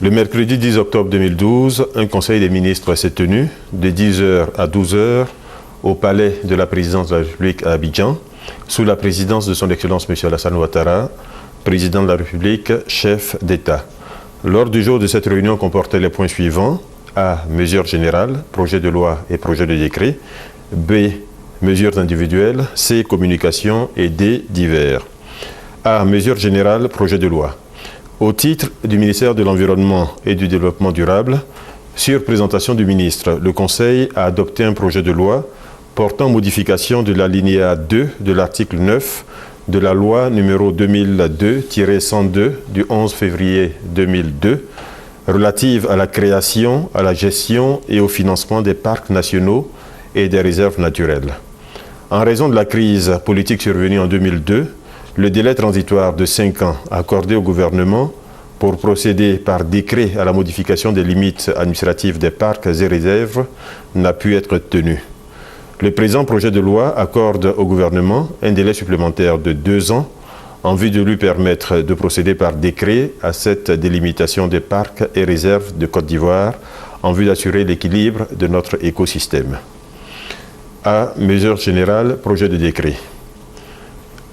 Le mercredi 10 octobre 2012, un conseil des ministres s'est tenu de 10h à 12h au palais de la présidence de la République à Abidjan, sous la présidence de son Excellence M. Alassane Ouattara, président de la République, chef d'État. L'ordre du jour de cette réunion comportait les points suivants. A. Mesures générales, projet de loi et projet de décret. B. Mesures individuelles. C. Communication. Et D. Divers. A. Mesures générales, projet de loi. Au titre du ministère de l'Environnement et du Développement durable, sur présentation du ministre, le Conseil a adopté un projet de loi portant modification de l'alinéa 2 de l'article 9 de la loi numéro 2002-102 du 11 février 2002 relative à la création, à la gestion et au financement des parcs nationaux et des réserves naturelles. En raison de la crise politique survenue en 2002, le délai transitoire de 5 ans accordé au gouvernement pour procéder par décret à la modification des limites administratives des parcs et réserves n'a pu être tenu. Le présent projet de loi accorde au gouvernement un délai supplémentaire de 2 ans en vue de lui permettre de procéder par décret à cette délimitation des parcs et réserves de Côte d'Ivoire en vue d'assurer l'équilibre de notre écosystème. A. Mesures générales, projet de décret.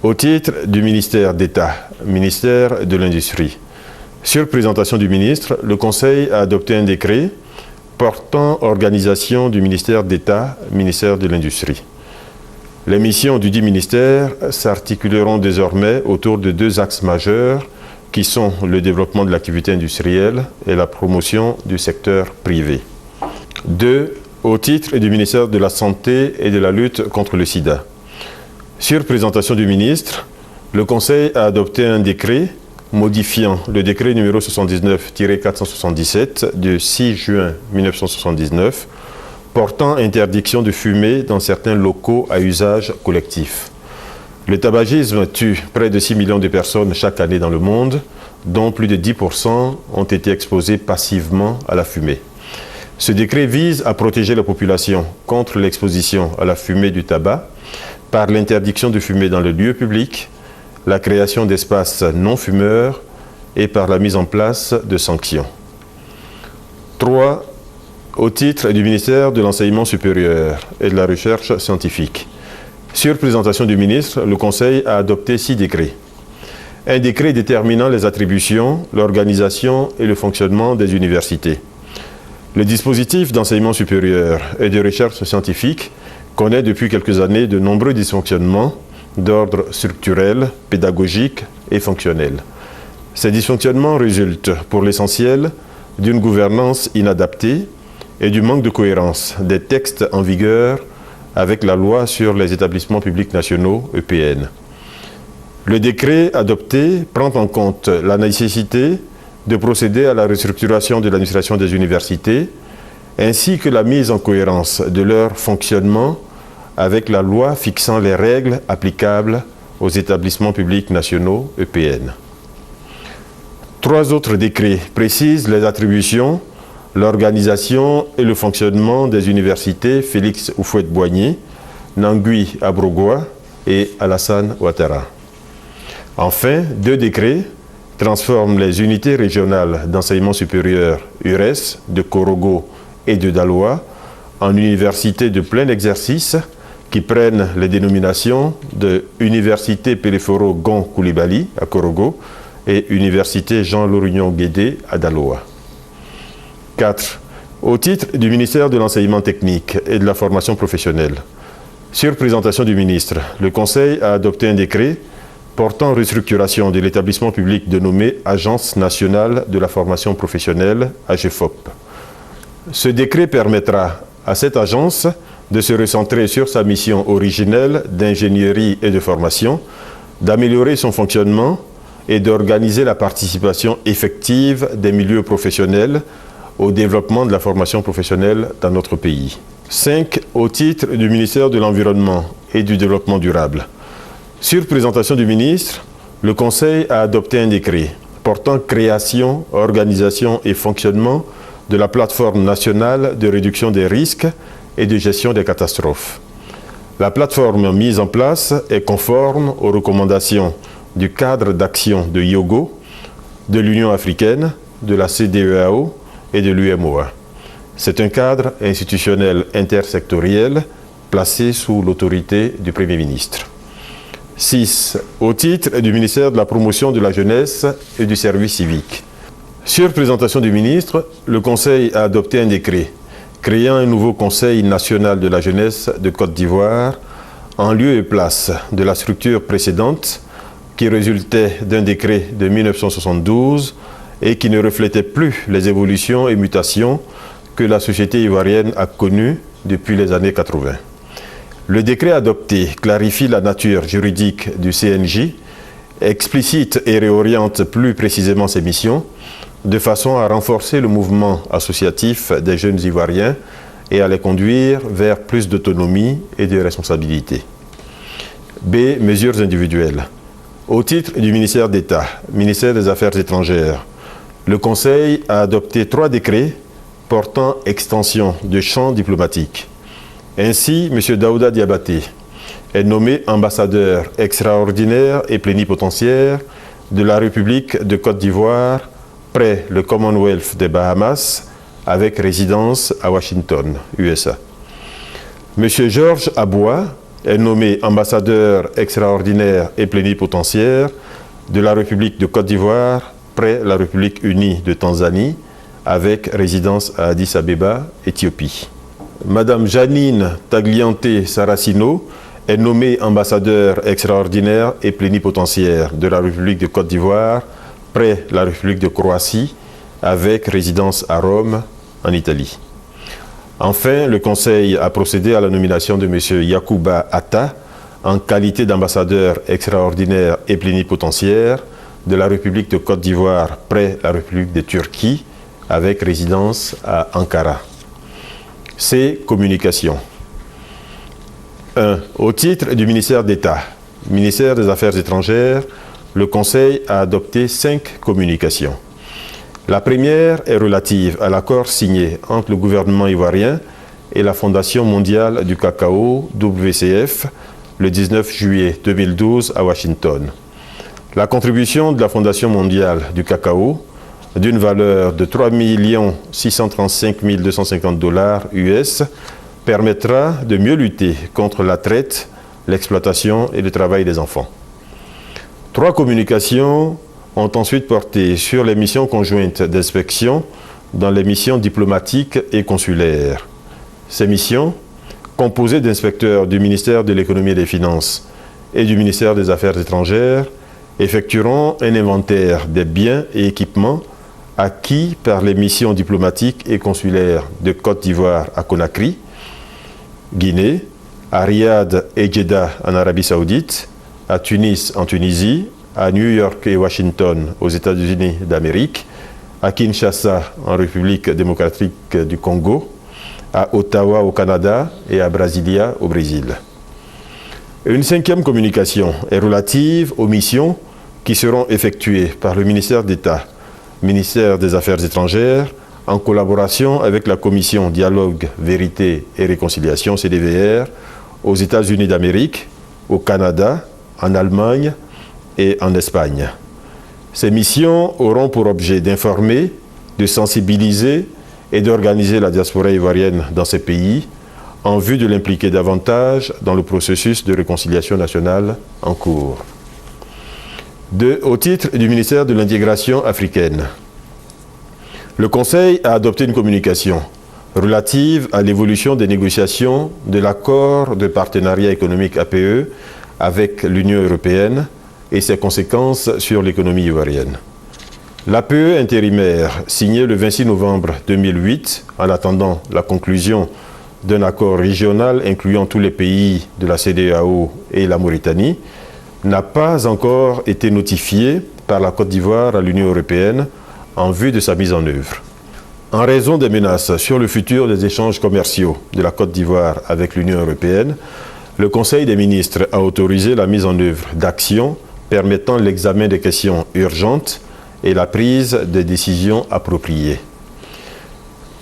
Au titre du ministère d'État, ministère de l'Industrie, sur présentation du ministre, le Conseil a adopté un décret portant organisation du ministère d'État, ministère de l'Industrie. Les missions du dit ministère s'articuleront désormais autour de 2 axes majeurs qui sont le développement de l'activité industrielle et la promotion du secteur privé. 2. Au titre du ministère de la Santé et de la lutte contre le sida. Sur présentation du ministre, le Conseil a adopté un décret modifiant le décret numéro 79-477 du 6 juin 1979 portant interdiction de fumer dans certains locaux à usage collectif. Le tabagisme tue près de 6 millions de personnes chaque année dans le monde, dont plus de 10% ont été exposés passivement à la fumée. Ce décret vise à protéger la population contre l'exposition à la fumée du tabac par l'interdiction de fumer dans le lieu public, la création d'espaces non fumeurs et par la mise en place de sanctions. 3. Au titre du ministère de l'Enseignement supérieur et de la Recherche scientifique. Sur présentation du ministre, le Conseil a adopté 6 décrets. Un décret déterminant les attributions, l'organisation et le fonctionnement des universités. Le dispositif d'enseignement supérieur et de recherche scientifique connaît depuis quelques années de nombreux dysfonctionnements d'ordre structurel, pédagogique et fonctionnel. Ces dysfonctionnements résultent pour l'essentiel d'une gouvernance inadaptée et du manque de cohérence des textes en vigueur avec la loi sur les établissements publics nationaux EPN. Le décret adopté prend en compte la nécessité de procéder à la restructuration de l'administration des universités ainsi que la mise en cohérence de leur fonctionnement avec la loi fixant les règles applicables aux établissements publics nationaux EPN. 3 autres décrets précisent les attributions, l'organisation et le fonctionnement des universités Félix Houphouët-Boigny, Nangui Abrogwa et Alassane Ouattara. Enfin, 2 décrets transforment les unités régionales d'enseignement supérieur URES de Korogo et de Daloa en universités de plein exercice qui prennent les dénominations de Université Péléforo Gon Coulibaly à Korogo et Université Jean Lorignon Guédé à Daloa. 4. Au titre du ministère de l'Enseignement technique et de la formation professionnelle, sur présentation du ministre, le Conseil a adopté un décret portant restructuration de l'établissement public dénommé Agence nationale de la formation professionnelle, AGFOP. Ce décret permettra à cette agence de se recentrer sur sa mission originelle d'ingénierie et de formation, d'améliorer son fonctionnement et d'organiser la participation effective des milieux professionnels au développement de la formation professionnelle dans notre pays. 5. Au titre du ministère de l'Environnement et du Développement durable. Sur présentation du ministre, le Conseil a adopté un décret portant création, organisation et fonctionnement de la plateforme nationale de réduction des risques et de gestion des catastrophes. La plateforme mise en place est conforme aux recommandations du cadre d'action de Hyogo, de l'Union africaine, de la CEDEAO et de l'UMOA. C'est un cadre institutionnel intersectoriel placé sous l'autorité du Premier ministre. 6. Au titre du ministère de la Promotion de la Jeunesse et du Service civique. Sur présentation du ministre, le Conseil a adopté un décret créant un nouveau Conseil national de la jeunesse de Côte d'Ivoire en lieu et place de la structure précédente qui résultait d'un décret de 1972 et qui ne reflétait plus les évolutions et mutations que la société ivoirienne a connues depuis les années 80. Le décret adopté clarifie la nature juridique du CNJ, explicite et réoriente plus précisément ses missions, de façon à renforcer le mouvement associatif des jeunes Ivoiriens et à les conduire vers plus d'autonomie et de responsabilité. B. Mesures individuelles. Au titre du ministère d'État, ministère des Affaires étrangères, le Conseil a adopté 3 décrets portant extension de champ diplomatique. Ainsi, M. Daouda Diabaté est nommé ambassadeur extraordinaire et plénipotentiaire de la République de Côte d'Ivoire près le Commonwealth des Bahamas, avec résidence à Washington, USA. M. Georges Aboua est nommé ambassadeur extraordinaire et plénipotentiaire de la République de Côte d'Ivoire près la République unie de Tanzanie, avec résidence à Addis Abeba, Éthiopie. Madame Janine Tagliante Saracino est nommée ambassadeur extraordinaire et plénipotentiaire de la République de Côte d'Ivoire près la République de Croatie, avec résidence à Rome, en Italie. Enfin, le Conseil a procédé à la nomination de M. Yacouba Atta en qualité d'ambassadeur extraordinaire et plénipotentiaire de la République de Côte d'Ivoire près la République de Turquie, avec résidence à Ankara. C. Communication. 1. Au titre du ministère d'État, ministère des Affaires étrangères, le Conseil a adopté 5 communications. La première est relative à l'accord signé entre le gouvernement ivoirien et la Fondation mondiale du cacao, WCF, le 19 juillet 2012 à Washington. La contribution de la Fondation mondiale du cacao, d'une valeur de 3 635 250 $ US, permettra de mieux lutter contre la traite, l'exploitation et le travail des enfants. 3 communications ont ensuite porté sur les missions conjointes d'inspection dans les missions diplomatiques et consulaires. Ces missions, composées d'inspecteurs du ministère de l'Économie et des Finances et du ministère des Affaires étrangères, effectueront un inventaire des biens et équipements acquis par les missions diplomatiques et consulaires de Côte d'Ivoire à Conakry, Guinée, à Riyad et Jeddah en Arabie Saoudite, à Tunis en Tunisie, à New York et Washington aux États-Unis d'Amérique, à Kinshasa en République démocratique du Congo, à Ottawa au Canada et à Brasilia au Brésil. Une 5e communication est relative aux missions qui seront effectuées par le ministère d'État, ministère des Affaires étrangères, en collaboration avec la Commission Dialogue, Vérité et Réconciliation, CDVR, aux États-Unis d'Amérique, au Canada, en Allemagne et en Espagne. Ces missions auront pour objet d'informer, de sensibiliser et d'organiser la diaspora ivoirienne dans ces pays en vue de l'impliquer davantage dans le processus de réconciliation nationale en cours. 2. Au titre du ministère de l'Intégration africaine, le Conseil a adopté une communication relative à l'évolution des négociations de l'accord de partenariat économique APE avec l'Union européenne et ses conséquences sur l'économie ivoirienne. L'APE intérimaire, signé le 26 novembre 2008, en attendant la conclusion d'un accord régional incluant tous les pays de la CEDEAO et la Mauritanie, n'a pas encore été notifié par la Côte d'Ivoire à l'Union européenne en vue de sa mise en œuvre. En raison des menaces sur le futur des échanges commerciaux de la Côte d'Ivoire avec l'Union européenne, le Conseil des ministres a autorisé la mise en œuvre d'actions permettant l'examen des questions urgentes et la prise des décisions appropriées.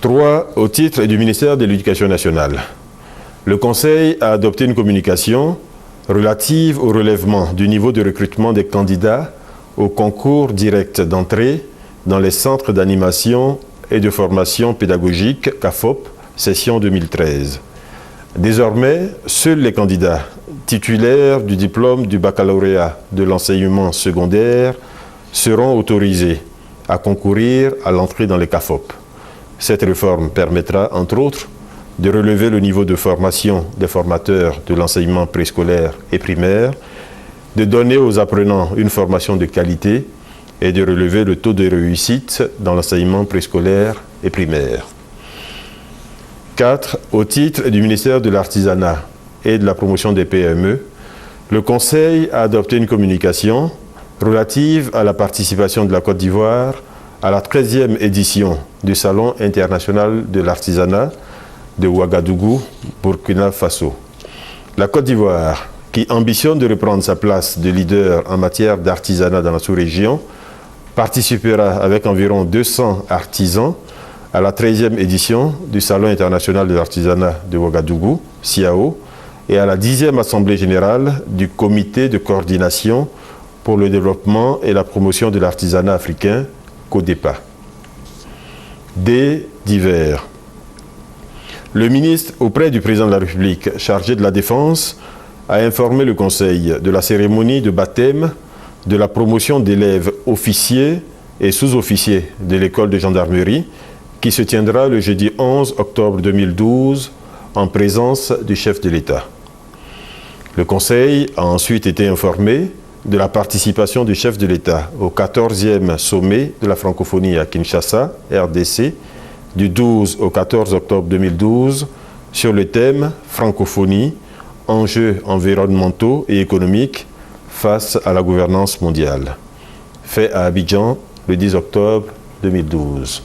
3. Au titre du ministère de l'Éducation nationale, le Conseil a adopté une communication relative au relèvement du niveau de recrutement des candidats au concours direct d'entrée dans les centres d'animation et de formation pédagogique CAFOP, session 2013. Désormais, seuls les candidats titulaires du diplôme du baccalauréat de l'enseignement secondaire seront autorisés à concourir à l'entrée dans les CAFOP. Cette réforme permettra, entre autres, de relever le niveau de formation des formateurs de l'enseignement préscolaire et primaire, de donner aux apprenants une formation de qualité et de relever le taux de réussite dans l'enseignement préscolaire et primaire. 4. Au titre du ministère de l'Artisanat et de la promotion des PME, le Conseil a adopté une communication relative à la participation de la Côte d'Ivoire à la 13e édition du Salon international de l'artisanat de Ouagadougou, Burkina Faso. La Côte d'Ivoire, qui ambitionne de reprendre sa place de leader en matière d'artisanat dans la sous-région, participera avec environ 200 artisans à la 13e édition du Salon international de l'artisanat de Ouagadougou, CIAO, et à la 10e Assemblée générale du Comité de coordination pour le développement et la promotion de l'artisanat africain, CODEPA. D. Divers. Le ministre auprès du président de la République chargé de la Défense a informé le Conseil de la cérémonie de baptême de la promotion d'élèves officiers et sous-officiers de l'école de gendarmerie qui se tiendra le jeudi 11 octobre 2012 en présence du chef de l'État. Le Conseil a ensuite été informé de la participation du chef de l'État au 14e sommet de la francophonie à Kinshasa, RDC, du 12 au 14 octobre 2012 sur le thème « Francophonie, enjeux environnementaux et économiques face à la gouvernance mondiale », fait à Abidjan le 10 octobre 2012.